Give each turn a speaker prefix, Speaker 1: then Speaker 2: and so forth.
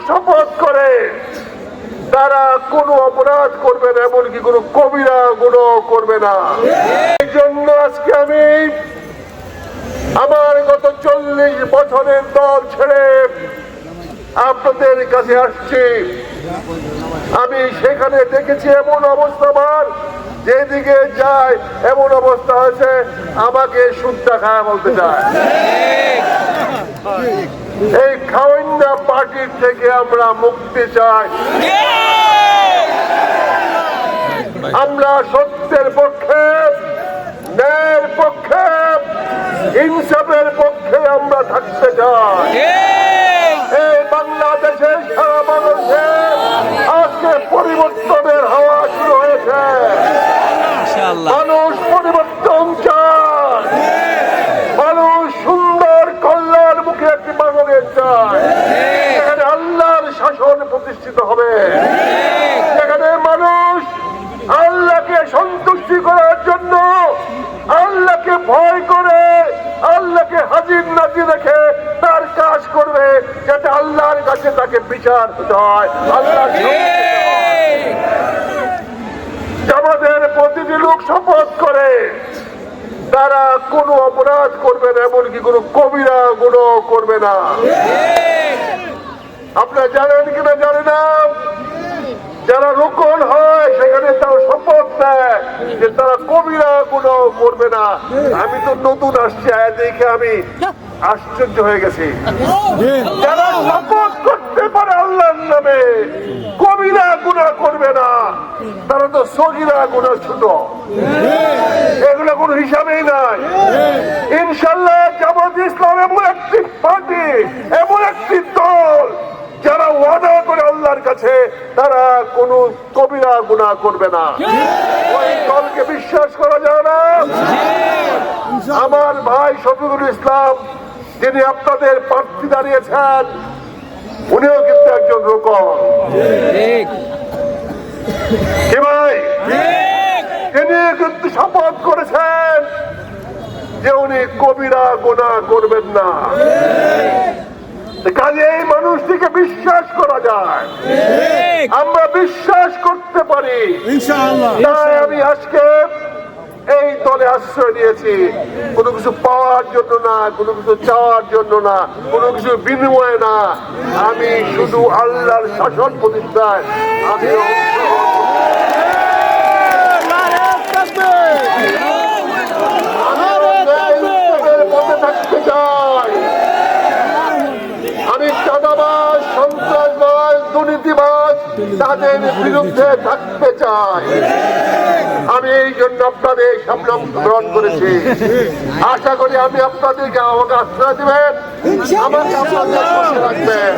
Speaker 1: শপথ করে তারা কোনো অপরাধ করবে না, এমনকি কোনো কবিরা গুনাহ করবে না। এই জন্য আজকে আমি আমার গত 40 বছরের দল ছেড়ে আপনাদের কাছে আসছি। আমি সেখানে দেখেছি এমন অবস্থা, আমার যেদিকে যায় এমন অবস্থা হয়েছে আমাকে সুদ্ধা খায়া বলতে চায়। এই খাওয়াইন্দা পার্টির থেকে আমরা মুক্তি চাই। আমরা সত্যের পক্ষে, ন্যায়ের পক্ষে, ইনসাফের পক্ষে আমরা থাকতে চাই। এই বাংলাদেশের সারা মানুষে আজকে পরিবর্তনের হাওয়া শুরু হয়েছে। মানুষ পরিবর্তন চায়, মানুষ সুন্দর কল্যাণ মুখে একটি বাংলাদেশ চায়, যেখানে আল্লাহর শাসন প্রতিষ্ঠিত হবে, যেখানে মানুষ আল্লাহকে সন্তুষ্টি করার জন্য আল্লাহকে ভয় করে, আল্লাহকে হাজির নাজির রেখে তার কাজ করবে, যাতে আল্লাহর কাছে তাকে বিচার হতে হয়। আল্লাহ আমাদের প্রতিটি লোক শপথ করে তারা কোনো অপরাধ করবে না, এমনকি কোনো কবিরা গুনাহ করবে না। আপনারা জানেন কিনা জানেন না, যারা রোকন হয় সেখানে তারা শপথ নেয় যে তারা কবিরা গুনাহ করবে না। আমি তো নতুন আসছি, দেখে আমি আশ্চর্য হয়ে গেছি। যারা শপথ করতে পারে আল্লাহর নামে কবিরা গুনাহ করবে না, তারা তো সগীরা গুনাহ ছোট, এগুলো কোনো হিসাবেই নাই। ইনশাআল্লাহ জামাত ইসলাম এমন একটি পার্টি, এমন একটি দল যারা ওয়াদা করে আল্লাহর কাছে তারা কোনো কবিরা গুনাহ করবে না। ওই দলকে বিশ্বাস করা যায় না। আমার ভাই শফিকুল ইসলাম, যিনি আপনাদের প্রার্থী দাঁড়িয়েছেন, উনিও কিন্তু একজন রোকন। কি ভাই, তিনি কিন্তু শপথ করেছেন যে উনি কবিরা গুনাহ করবেন না। কাজে এই মানুষটিকে বিশ্বাস করা যায়, আমরা বিশ্বাস করতে পারি। তাই আমি আজকে এই দলে আশ্রয় নিয়েছি, কোনো কিছু পাওয়ার জন্য না, কোনো কিছু চাওয়ার জন্য না, কোনো কিছু বিনিময়ে না। আমি শুধু আল্লাহর শাসন প্রতিষ্ঠায় আমি পথে থাকতে চাই। আমি চাঁদাবাজ, সন্ত্রাসবাজ, দুর্নীতিবাজ তাদের বিরুদ্ধে থাকতে চাই। আমি এই জন্য আপনাদের সামনে অংশগ্রহণ করেছি। আশা করি আমি আপনাদেরকে আমাকে আশ্রয় দেবেন, আমাকে আপনাদের পাশে রাখবেন।